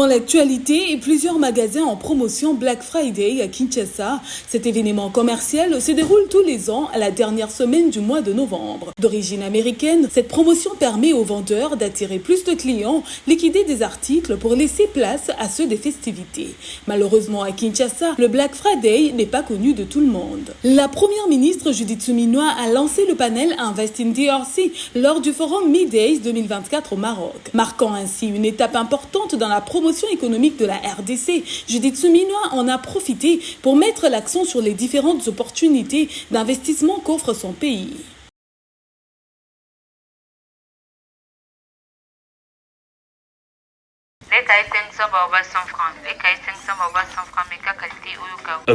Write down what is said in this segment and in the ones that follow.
Dans l'actualité, plusieurs magasins en promotion Black Friday à Kinshasa. Cet événement commercial se déroule tous les ans à la dernière semaine du mois de novembre. D'origine américaine, cette promotion permet aux vendeurs d'attirer plus de clients, liquider des articles pour laisser place à ceux des festivités. Malheureusement à Kinshasa, le Black Friday n'est pas connu de tout le monde. La première ministre Judith Suminwa a lancé le panel Invest in DRC lors du forum Mid-Days 2024 au Maroc, marquant ainsi une étape importante dans la promotion économique de la RDC. Judith Suminwa en a profité pour mettre l'accent sur les différentes opportunités d'investissement qu'offre son pays.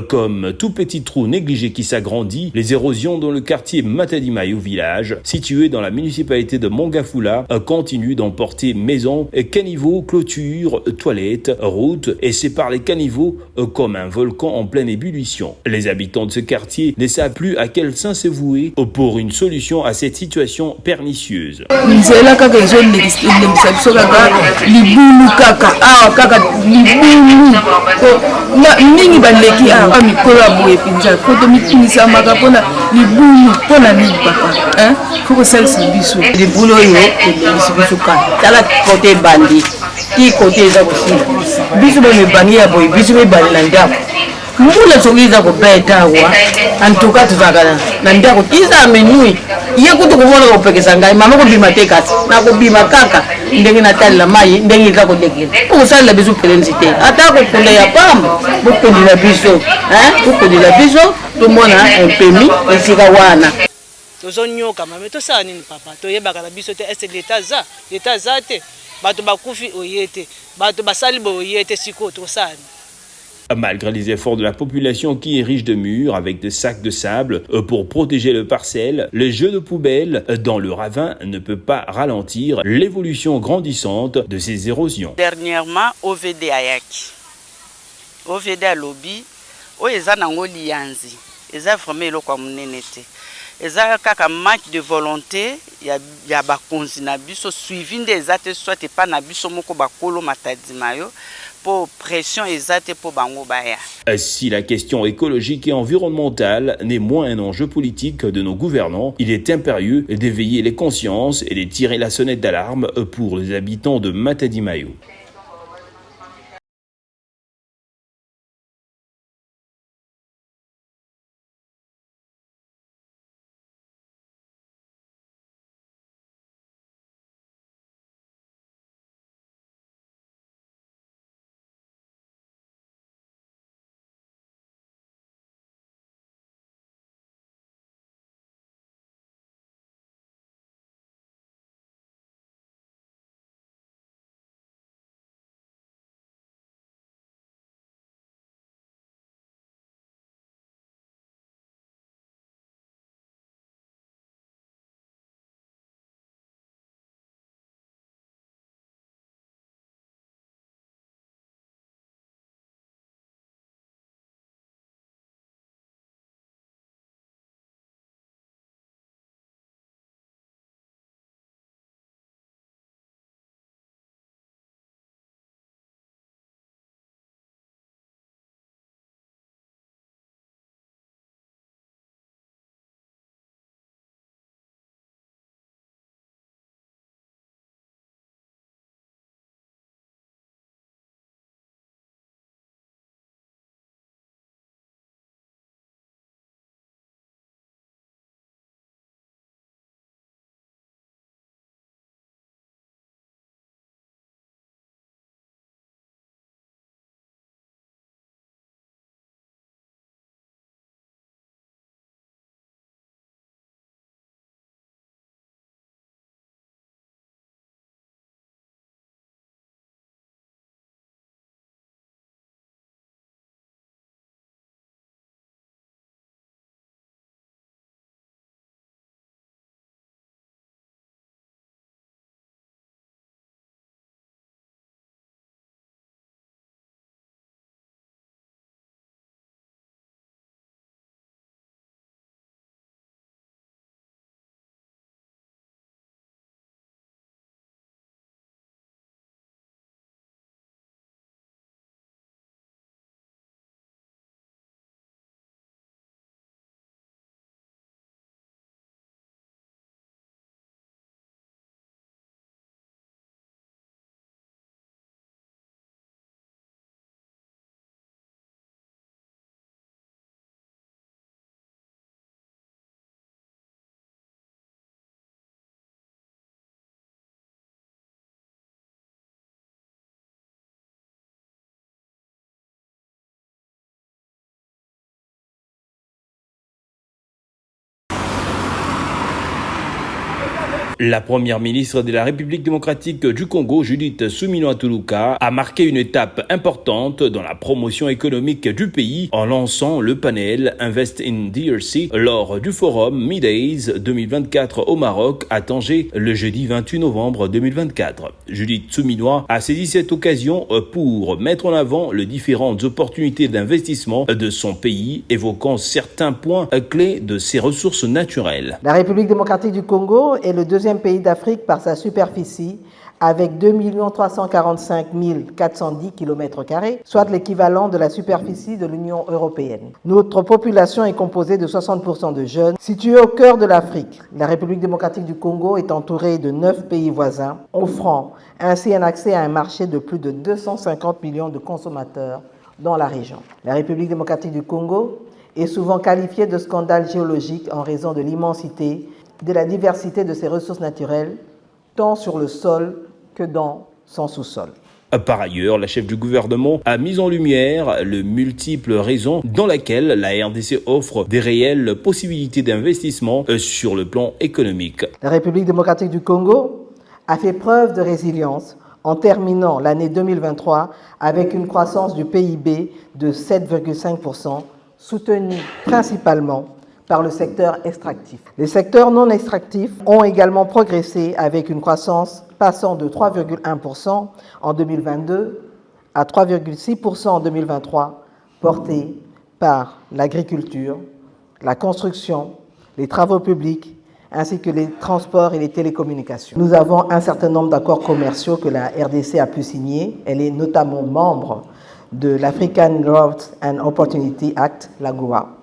Comme tout petit trou négligé qui s'agrandit, les érosions dans le quartier Matadi-Maï au village, situé dans la municipalité de Mongafula, continuent d'emporter maisons, caniveaux, clôtures, toilettes, routes et séparent les caniveaux comme un volcan en pleine ébullition. Les habitants de ce quartier ne savent plus à quel sein se vouer pour une solution à cette situation pernicieuse. Mingi baleki a mikolo aboye pinza koto mitungisa makapona libulu pona nini papa faut salisa biso libulu yo biso ka tala côté bandi ki côté za kusina biso ba mebangi ya boye biso be bali na ndako mula sokiza ko beta wa antuka tuzakana na ndako iza menui ye kutu kumona ko pekesa ngai mama ko bima tekasi na ko bima kaka ndenge na tala mai ndenge ka ko dekela ko sala biso pelensité ata ko kunda ya pamba bukundi la biso bukundi la biso tumona un permis esika wana tozonyoka mame tosala nini papa toyebaka na biso te est l'état za te bato bakufi oyete bato basali boyete siko tosala. Malgré les efforts de la population qui érige de murs avec des sacs de sable pour protéger le parcelle, le jeu de poubelle dans le ravin ne peut pas ralentir l'évolution grandissante de ces érosions. Dernièrement, OVD ayaki. OVD a lobby, eza nango lianzi. Eza vraiment eloko munene te. Eza kaka manque de volonté ya bakonzi na biso suivi nde te soit pas na biso moko bakolo matadima yo. Pour pression exacte pour bango baya. Si la question écologique et environnementale n'est moins un enjeu politique de nos gouvernants, il est impérieux d'éveiller les consciences et de tirer la sonnette d'alarme pour les habitants de Matadi-Maï. La première ministre de la République démocratique du Congo, Judith Suminwa Tuluka, a marqué une étape importante dans la promotion économique du pays en lançant le panel Invest in DRC lors du forum Midays 2024 au Maroc à Tanger le jeudi 28 novembre 2024. Judith Suminwa a saisi cette occasion pour mettre en avant les différentes opportunités d'investissement de son pays, évoquant certains points clés de ses ressources naturelles. La République démocratique du Congo est le deuxième pays d'Afrique par sa superficie, avec 2 345 410 km², soit l'équivalent de la superficie de l'Union européenne. Notre population est composée de 60% de jeunes. Située au cœur de l'Afrique, la République démocratique du Congo est entourée de 9 pays voisins, offrant ainsi un accès à un marché de plus de 250 millions de consommateurs dans la région. La République démocratique du Congo est souvent qualifiée de scandale géologique en raison de l'immensité, de la diversité de ses ressources naturelles, tant sur le sol que dans son sous-sol. Par ailleurs, la chef du gouvernement a mis en lumière les multiples raisons dans lesquelles la RDC offre des réelles possibilités d'investissement sur le plan économique. La République démocratique du Congo a fait preuve de résilience en terminant l'année 2023 avec une croissance du PIB de 7,5%, soutenue principalement par le secteur extractif. Les secteurs non extractifs ont également progressé avec une croissance passant de 3,1% en 2022 à 3,6% en 2023, portée par l'agriculture, la construction, les travaux publics, ainsi que les transports et les télécommunications. Nous avons un certain nombre d'accords commerciaux que la RDC a pu signer. Elle est notamment membre de l'African Growth and Opportunity Act, l'AGOA,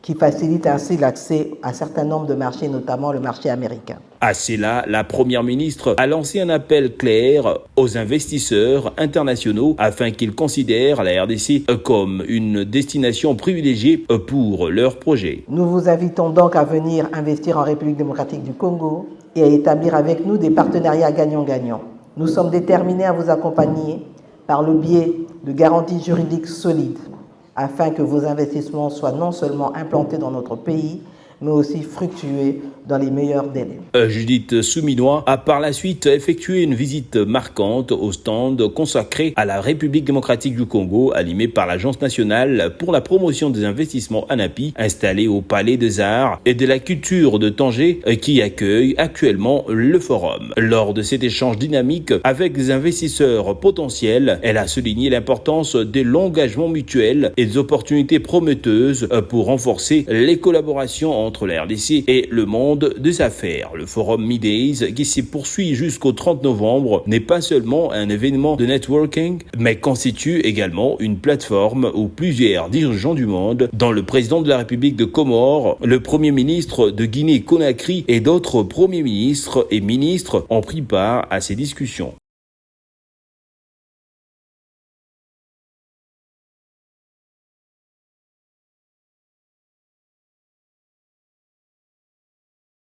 qui facilite ainsi l'accès à un certain nombre de marchés, notamment le marché américain. À cela, la première ministre a lancé un appel clair aux investisseurs internationaux afin qu'ils considèrent la RDC comme une destination privilégiée pour leurs projets. Nous vous invitons donc à venir investir en République démocratique du Congo et à établir avec nous des partenariats gagnant-gagnant. Nous sommes déterminés à vous accompagner par le biais de garanties juridiques solides, afin que vos investissements soient non seulement implantés dans notre pays, mais aussi fructueux dans les meilleurs délais. Judith Suminwa a par la suite effectué une visite marquante au stand consacré à la République démocratique du Congo, animé par l'Agence nationale pour la promotion des investissements ANAPI, installée au Palais des Arts et de la Culture de Tanger, qui accueille actuellement le forum. Lors de cet échange dynamique avec des investisseurs potentiels, elle a souligné l'importance de l'engagement mutuel et des opportunités prometteuses pour renforcer les collaborations entre la RDC et le monde des affaires. Le forum Midays, qui se poursuit jusqu'au 30 novembre, n'est pas seulement un événement de networking, mais constitue également une plateforme où plusieurs dirigeants du monde, dont le président de la République de Comores, le premier ministre de Guinée-Conakry et d'autres premiers ministres et ministres ont pris part à ces discussions.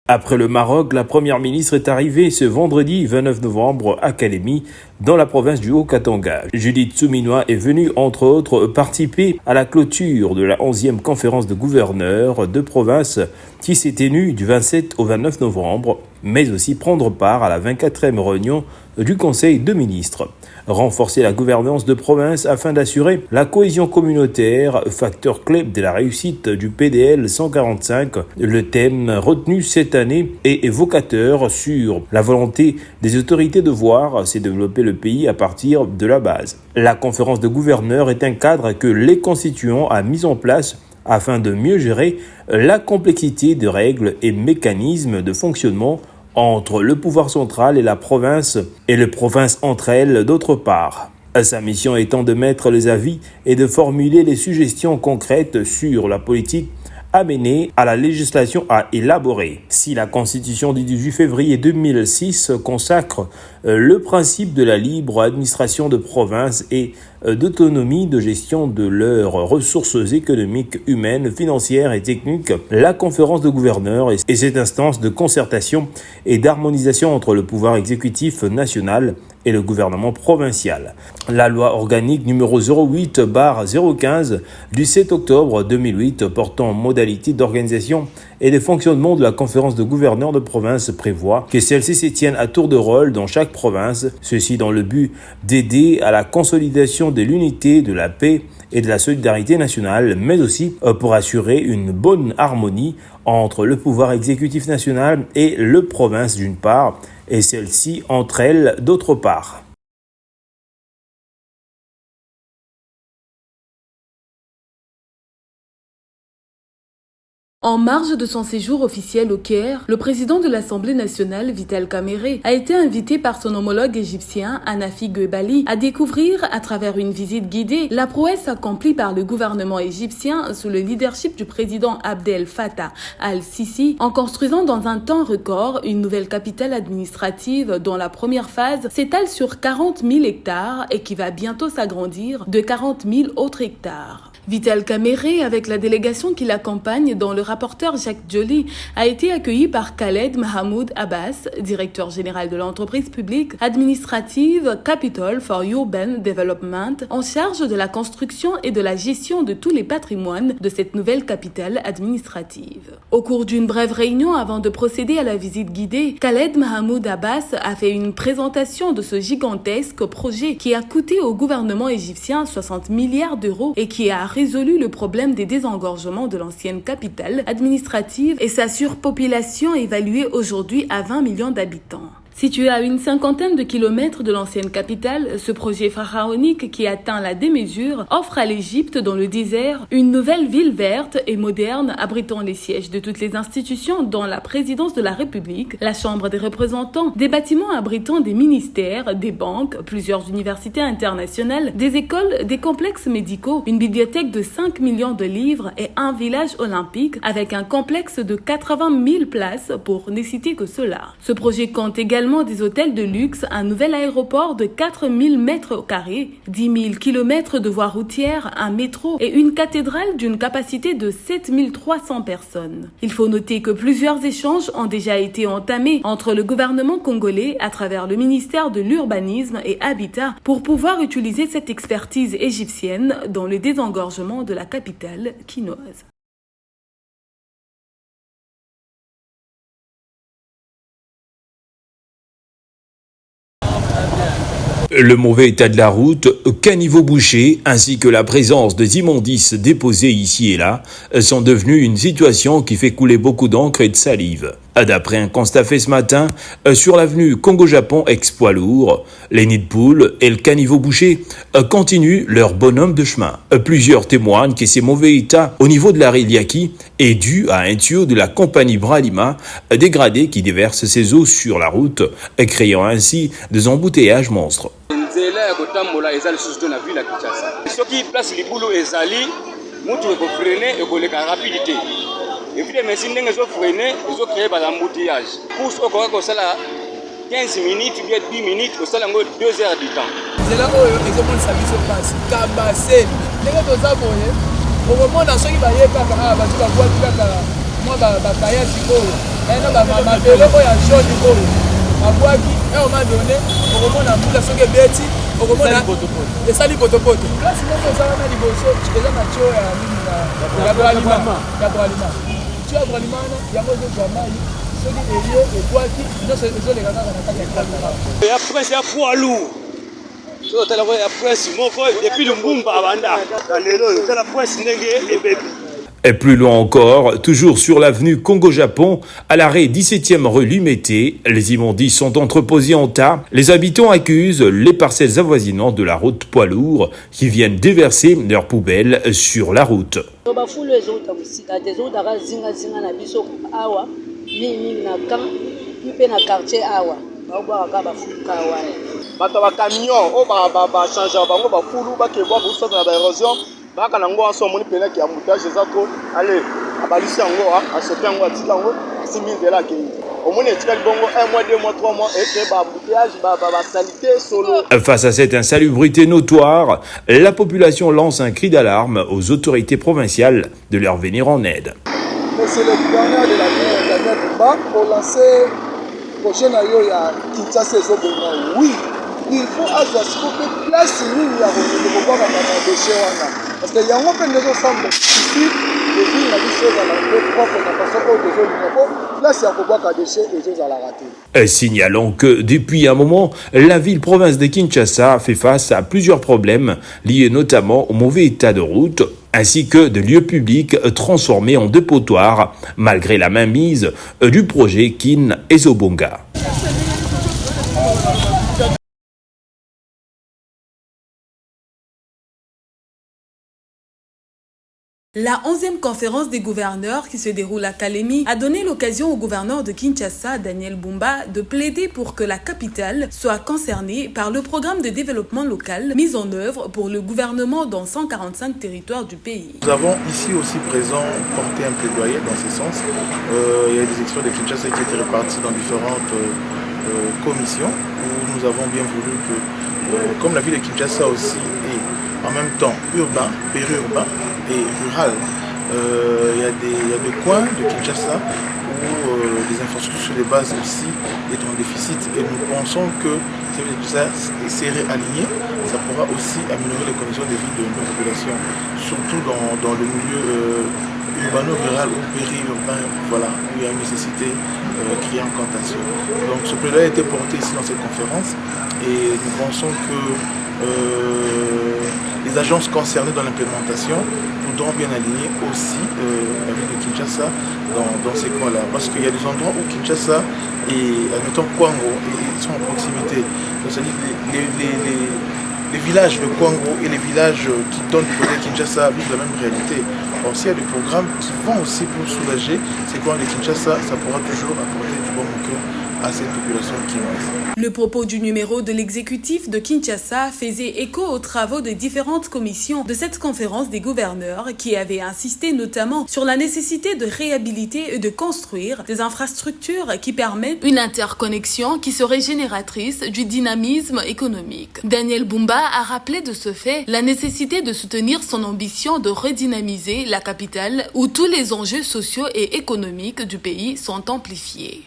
Après le Maroc, la première ministre est arrivée ce vendredi 29 novembre à Kalemi, dans la province du Haut-Katanga. Judith Suminwa est venue, entre autres, participer à la clôture de la 11e conférence de gouverneurs de province qui s'est tenue du 27 au 29 novembre, mais aussi prendre part à la 24e réunion du Conseil de ministres. Renforcer la gouvernance de province afin d'assurer la cohésion communautaire, facteur clé de la réussite du PDL 145. Le thème retenu cette année est évocateur sur la volonté des autorités de voir se développer le pays à partir de la base. La conférence de gouverneurs est un cadre que les constituants ont mis en place afin de mieux gérer la complexité de règles et mécanismes de fonctionnement entre le pouvoir central et la province, et les provinces entre elles d'autre part. Sa mission étant de mettre les avis et de formuler les suggestions concrètes sur la politique amenée à la législation à élaborer. Si la Constitution du 18 février 2006 consacre le principe de la libre administration de provinces et d'autonomie de gestion de leurs ressources économiques, humaines, financières et techniques, la conférence de gouverneurs est cette instance de concertation et d'harmonisation entre le pouvoir exécutif national et le gouvernement provincial. La loi organique numéro 08/015 du 7 octobre 2008 portant modalités d'organisation et de fonctionnement de la conférence de gouverneurs de province prévoit que celle-ci se tienne à tour de rôle dans chaque province, ceci dans le but d'aider à la consolidation de l'unité, de la paix et de la solidarité nationale, mais aussi pour assurer une bonne harmonie entre le pouvoir exécutif national et le province d'une part, et celle-ci entre elles d'autre part. En marge de son séjour officiel au Caire, le président de l'Assemblée nationale, Vital Kamerhe, a été invité par son homologue égyptien, Hanafi Guebali, à découvrir, à travers une visite guidée, la prouesse accomplie par le gouvernement égyptien sous le leadership du président Abdel Fattah al-Sisi, en construisant dans un temps record une nouvelle capitale administrative dont la première phase s'étale sur 40 000 hectares et qui va bientôt s'agrandir de 40 000 autres hectares. Vital Kamerhe, avec la délégation qui l'accompagne, dont le rapporteur Jacques Joly, a été accueilli par Khaled Mahamoud Abbas, directeur général de l'entreprise publique administrative Capital for Urban Development, en charge de la construction et de la gestion de tous les patrimoines de cette nouvelle capitale administrative. Au cours d'une brève réunion avant de procéder à la visite guidée, Khaled Mahamoud Abbas a fait une présentation de ce gigantesque projet qui a coûté au gouvernement égyptien 60 milliards d'euros et qui a résolu le problème des désengorgements de l'ancienne capitale administrative et sa surpopulation évaluée aujourd'hui à 20 millions d'habitants. Situé à une cinquantaine de kilomètres de l'ancienne capitale, ce projet pharaonique qui atteint la démesure offre à l'Égypte, dans le désert, une nouvelle ville verte et moderne abritant les sièges de toutes les institutions dont la présidence de la République, la Chambre des représentants, des bâtiments abritant des ministères, des banques, plusieurs universités internationales, des écoles, des complexes médicaux, une bibliothèque de 5 millions de livres et un village olympique avec un complexe de 80 000 places pour ne citer que cela. Ce projet compte également des hôtels de luxe, un nouvel aéroport de 4 000 mètres carrés, 10 000 kilomètres de voies routières, un métro et une cathédrale d'une capacité de 7 300 personnes. Il faut noter que plusieurs échanges ont déjà été entamés entre le gouvernement congolais à travers le ministère de l'Urbanisme et Habitat pour pouvoir utiliser cette expertise égyptienne dans le désengorgement de la capitale quinoise. Le mauvais état de la route, caniveau bouché, ainsi que la présence des immondices déposés ici et là sont devenus une situation qui fait couler beaucoup d'encre et de salive. D'après un constat fait ce matin, sur l'avenue Congo-Japon ex-poids lourd, les nids de poules et le caniveau bouché continuent leur bonhomme de chemin. Plusieurs témoignent que ces mauvais états au niveau de la Rieliaki est dû à un tuyau de la compagnie Bralima dégradé qui déverse ses eaux sur la route, créant ainsi des embouteillages monstres. nzela ya kotambola eza lisusu to na ville ya Kinshasa. Soki place libulu ezali mutu ekofrene ekoleka rapidité. Evide mesi ndenge ezofrene ezocreye balambouteillage. Course okoka kosala 15 minutes ou bien 10 minutes osala yango 2 heures du temps. Nzela oyo ezomonisa biso pasi kabaseni ndenge toza boye okomona soki baye kaka bato babwaki kaka mwa bakayaki oyo ena bamabele oyo ya jaune oyo babwaki eoma donné okomona mbula soki ebeti okomona esali potopoto klasi moko eza wana liboso eza na tio ya nini ya bralima tio ya bralima wana yango ezozwa mai soki elie ebwaki nyonso ezoleka kaka na kati ya bralima ya prince ya poids lourd so tala ya prince moko depuis Lumbumba abanda lelo tala prince ndenge ebebi. Et plus loin encore, toujours sur l'avenue Congo-Japon, à l'arrêt 17e rue Lumété, les immondices sont entreposés en tas. Les habitants accusent les parcelles avoisinantes de la route poids lourd qui viennent déverser leurs poubelles sur la route. Bato ba camion o ba changer bango ba fulu ba ke bo so na ba érosion baka nango aso moni pena ki amoutage ezako allez abalisi yango a sote yango atika yango simizela ke omoni etika bongo 1 mois 2 mois 3 mois et que ba embouteillage ba salité solo. Face à cette insalubrité notoire, la population lance un cri d'alarme aux autorités provinciales de leur venir en aide. Monsieur le gouverneur de la ville Daniel Bumba pour lancer projet na yo ya Kinshasa ezobonga oui il faut azwa siko pe place nini ya kobwaka badeshe wana parce que yango mpe nde ezosemble ici leville na biso ezala mpe propre na façon oyo tozolinga po place ya kobwaka deshe ezozalaka te. Signalant que depuis un moment, la ville-province de Kinshasa fait face à plusieurs problèmes liés notamment au mauvais état de route ainsi que de lieux publics transformés en dépotoirs malgré la mainmise du projet Kin Ezobonga. La 11e conférence des gouverneurs qui se déroule à Kalemi a donné l'occasion au gouverneur de Kinshasa, Daniel Bumba, de plaider pour que la capitale soit concernée par le programme de développement local mis en œuvre pour le gouvernement dans 145 territoires du pays. Nous avons ici aussi présent porté un plaidoyer dans ce sens. Il y a des experts de Kinshasa qui étaient répartis dans différentes commissions où nous avons bien voulu que, comme la ville de Kinshasa aussi est en même temps urbain, périurbain, et rural. Il y a des coins de Kinshasa où les infrastructures de base aussi est en déficit et nous pensons que si ça serait aligné, ça pourra aussi améliorer les conditions de vie de nos populations, surtout dans le milieu urbano-rural ou périurbain, voilà, où il y a une nécessité criante quant à ça. Donc ce plaidoyer a été porté ici dans cette conférence et nous pensons que les agences concernées dans l'implémentation voudront bien aligner aussi la ville de Kinshasa dans ces coins-là. Parce qu'il y a des endroits où Kinshasa et, admettons, Kwango, ils sont en proximité. C'est-à-dire les villages de Kwango et les villages qui donnent du côté de Kinshasa vivent la même réalité. Or, s'il y a des programmes qui vont aussi pour soulager ces coins de Kinshasa, ça pourra toujours apporter du bon cœur à cette population quinoise. Le propos du numéro de l'exécutif de Kinshasa faisait écho aux travaux de différentes commissions de cette conférence des gouverneurs qui avaient insisté notamment sur la nécessité de réhabiliter et de construire des infrastructures qui permettent une interconnexion qui serait génératrice du dynamisme économique. Daniel Bumba a rappelé de ce fait la nécessité de soutenir son ambition de redynamiser la capitale où tous les enjeux sociaux et économiques du pays sont amplifiés.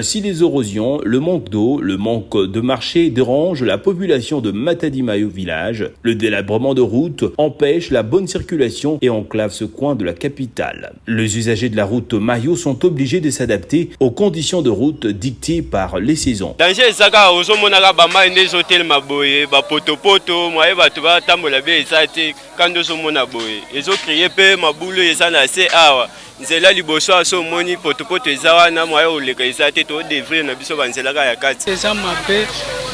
Si les érosions, le manque d'eau, le manque de marché dérangent la population de Matadi Mayo village, le délabrement de routes empêche la bonne circulation et enclave ce coin de la capitale. Les usagers de la route Mayo sont obligés de s'adapter aux conditions de route dictées par les saisons. nzela liboso aso moni potopoto eza wana moya oleka eza te to devrait na biso banzela ka ya kati eza mabe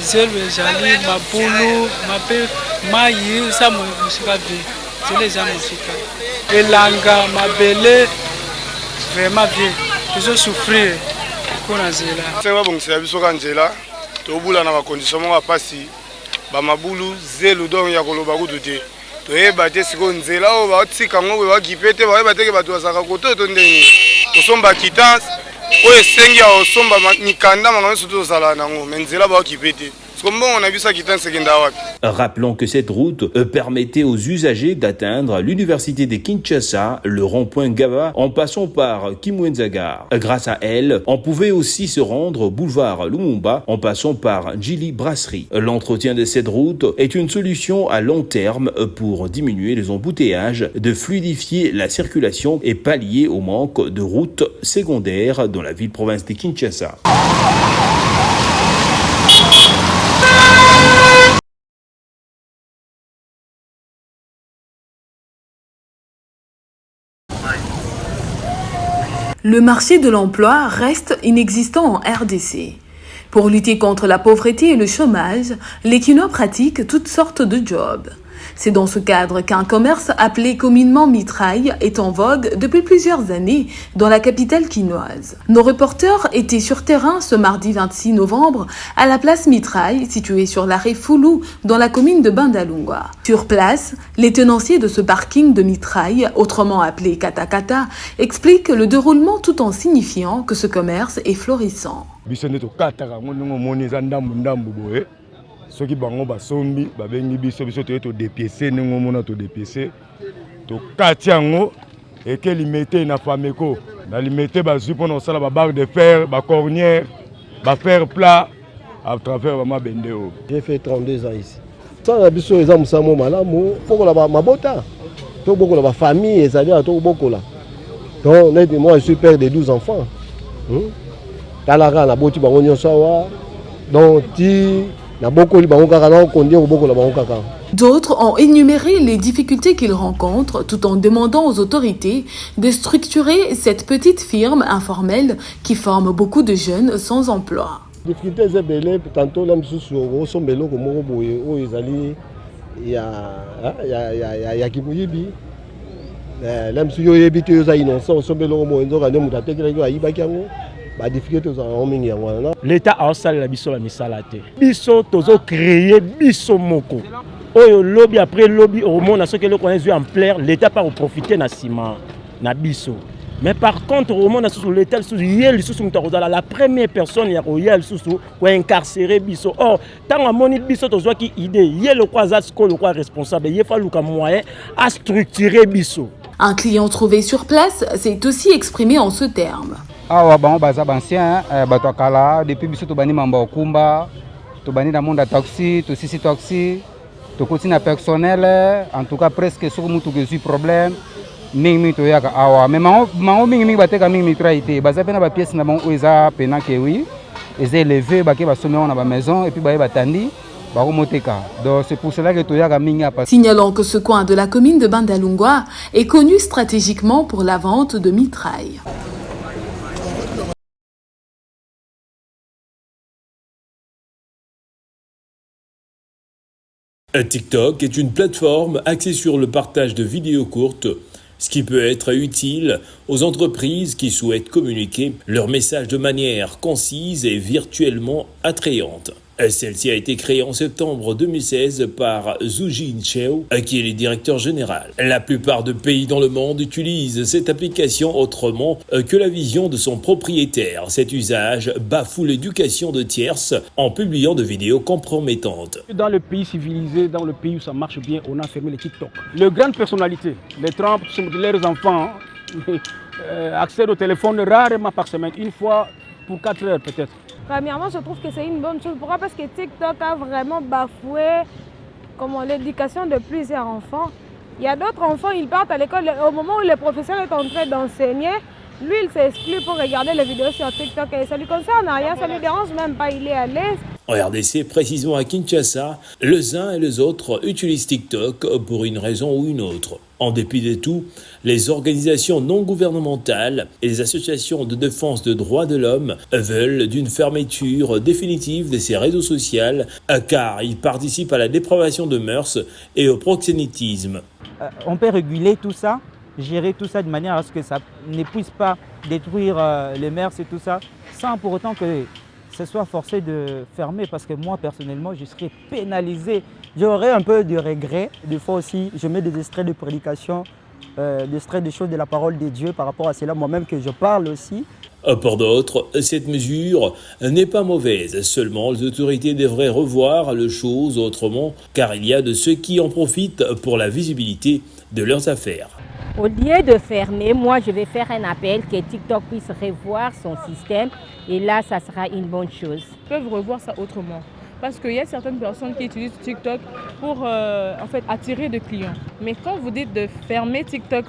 zelo ezali mabulu mabe mayi sa musika bi zelo eza musika elanga mabele vraiment bien tuzo souffrir kona zela sewa bongisa biso ka nzela to bula na ba condition mo pasi ba mabulu zelo donc ya koloba kudu te toyeba te siko nzela oyo baotika ngo oyo bakipe te bayeba teke bato bazaka koto to ndeni tosomba quittance oyo esengi ya osomba mikanda manga nyonso tozala nango me nzela baokipe te. Rappelons que cette route permettait aux usagers d'atteindre l'université de Kinshasa, le rond-point Gava, en passant par Kimwenzagar. Grâce à elle, on pouvait aussi se rendre au boulevard Lumumba en passant par Djili Brasserie. L'entretien de cette route est une solution à long terme pour diminuer les embouteillages, de fluidifier la circulation et pallier au manque de routes secondaires dans la ville-province de Kinshasa. Le marché de l'emploi reste inexistant en RDC. Pour lutter contre la pauvreté et le chômage, les Kinois pratiquent toutes sortes de jobs. C'est dans ce cadre qu'un commerce appelé communément mitraille est en vogue depuis plusieurs années dans la capitale quinoise. Nos reporters étaient sur terrain ce mardi 26 novembre à la place Mitraille, située sur l'arrêt Foulou dans la commune de Bandalungwa. Sur place, les tenanciers de ce parking de mitraille, autrement appelé Katakata, expliquent le déroulement tout en signifiant que ce commerce est florissant. Soki bango basombi babengi biso toye to dépiécer nengo mona to dépiécer to katiango et que limité na Fameco. Na limité bazui pour nous la barre de fer, ba cornière, ba fer plat à travers ma bendeo. J'ai fait 32 ans ici. Ça la biso les amsa mo malamu, pour la mabota. Tout beaucoup la famille et ça vient tout beaucoup là. Donc moi je suis père de 12 enfants. Talara na boti bango nyosawa. Donc ti na boko li bango kaka na kondi ko boko la bango kaka. D'autres ont énuméré les difficultés qu'ils rencontrent tout en demandant aux autorités de structurer cette petite firme informelle qui forme beaucoup de jeunes sans emploi. Difficultés c'est belé tantôt là misusu au sombelo ko moko boye o ezali ya kibuyibi là misusu yo yebi te za innocent au sombelo mo nzoka ne mutate kila yo ayiba kyango ba difficulté za omingi yango na l'état a osala la biso la misala te biso tozo créer biso moko oyo lobby après lobby au monde ce que le connaît en plaire l'état pas profiter na ciment na biso. Mais par contre, au moment où l'État la première personne qui est incarcérée, or, tant que mon biso to qui idée, il y a le quoi responsable, il faut le moyen à structurer biso. Un client trouvé sur place s'est aussi exprimé en ce terme. Ah bon baza ancien batokala depuis biso to bani mamba okumba to bani na monde taxi to sisi taxi to continue personnel en tout cas presque sur mutu que suis problème. Mingi to yaka awa mais mango mingi bateka mingi traité baza pena ba pièce na bon oza pena ke oui les élevés ba ke ba sommer na ba maison et puis ba batandi ba remoteka donc c'est pour cela que to yaka mingi a passé. Signalant que ce coin de la commune de Bandalungwa est connu stratégiquement pour la vente de mitraille. TikTok est une plateforme axée sur le partage de vidéos courtes, ce qui peut être utile aux entreprises qui souhaitent communiquer leur message de manière concise et virtuellement attrayante. Celle-ci a été créée en septembre 2016 par Zhu Jincheo, qui est le directeur général. La plupart des pays dans le monde utilisent cette application autrement que la vision de son propriétaire. Cet usage bafoue l'éducation de tierces en publiant des vidéos compromettantes. Dans le pays civilisé, dans le pays où ça marche bien, on a fermé les TikTok. Les grandes personnalités, les Trump, leurs enfants, accèdent au téléphone rarement par semaine, une fois pour 4 heures peut-être. Premièrement, je trouve que c'est une bonne chose. Pourquoi? Parce que TikTok a vraiment bafoué l'éducation de plusieurs enfants. Il y a d'autres enfants, ils partent à l'école, au moment où le professeur est en train d'enseigner, lui, il s'exclut pour regarder les vidéos sur TikTok. Et ça ne lui concerne rien, ça ne lui dérange même pas, il est à l'aise. En RDC, précisément à Kinshasa, les uns et les autres utilisent TikTok pour une raison ou une autre. En dépit de tout, les organisations non gouvernementales et les associations de défense des droits de l'homme veulent d'une fermeture définitive de ces réseaux sociaux car ils participent à la dépravation de mœurs et au proxénétisme. On peut réguler tout ça, gérer tout ça de manière à ce que ça ne puisse pas détruire les mœurs et tout ça, sans pour autant que ce soit forcé de fermer, parce que moi personnellement je serais pénalisé. J'aurais un peu de regret. Des fois aussi je mets des extraits de prédication, des extraits des choses de la parole de Dieu par rapport à cela, moi-même que je parle aussi. Pour d'autres, cette mesure n'est pas mauvaise, seulement les autorités devraient revoir les choses autrement, car il y a de ceux qui en profitent pour la visibilité de leurs affaires. Au lieu de fermer, moi je vais faire un appel que TikTok puisse revoir son système et là ça sera une bonne chose. Ils peuvent revoir ça autrement. Parce qu'il y a certaines personnes qui utilisent TikTok pour en fait, attirer des clients. Mais quand vous dites de fermer TikTok,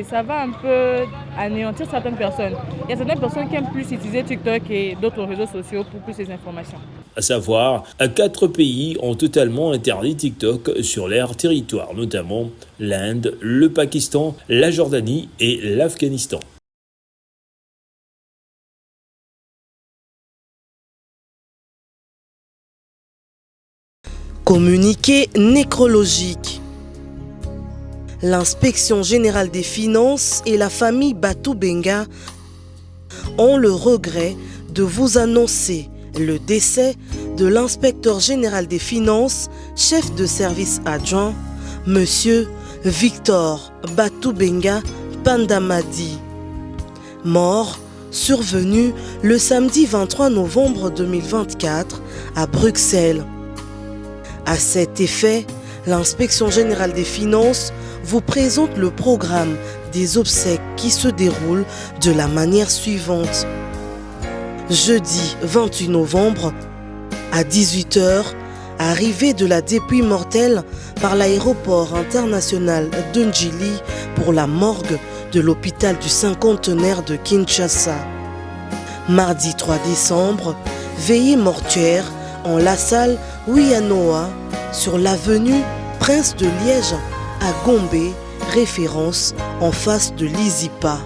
ça va un peu anéantir certaines personnes. Il y a certaines personnes qui aiment plus utiliser TikTok et d'autres réseaux sociaux pour plus ces informations. À savoir, 4 pays ont totalement interdit TikTok sur leur territoire, notamment l'Inde, le Pakistan, la Jordanie et l'Afghanistan. Communiqué nécrologique. L'inspection générale des finances et la famille Batou Benga ont le regret de vous annoncer le décès de l'inspecteur général des finances, chef de service adjoint, Monsieur Victor Batou Benga Pandamadi. Mort survenu le samedi 23 novembre 2024 à Bruxelles. À cet effet, l'inspection générale des finances vous présente le programme des obsèques qui se déroulent de la manière suivante. Jeudi 28 novembre, à 18h, arrivée de la dépouille mortelle par l'aéroport international de Njili pour la morgue de l'hôpital du cinquantenaire de Kinshasa. Mardi 3 décembre, veillée mortuaire en la salle Wiyanoa sur l'avenue Prince de Liège à Gombe, référence en face de l'Izipa.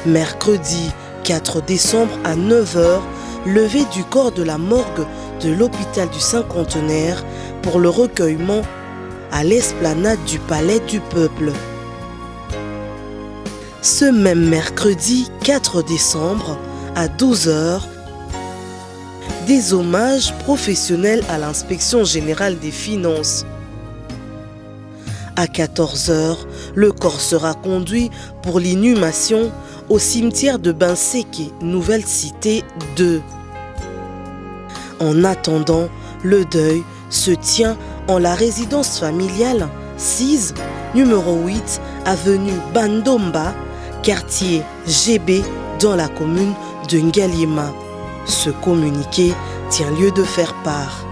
Mercredi 4 décembre à 9h, levée du corps de la morgue de l'hôpital du cinquantenaire pour le recueillement à l'esplanade du Palais du Peuple. Ce même mercredi 4 décembre à 12h, des hommages professionnels à l'inspection générale des finances. À 14h, le corps sera conduit pour l'inhumation au cimetière de Banseke, Nouvelle Cité 2. En attendant, le deuil se tient en la résidence familiale 6, numéro 8, avenue Bandomba, quartier GB, dans la commune de Ngaliema. Ce communiqué tient lieu de faire part.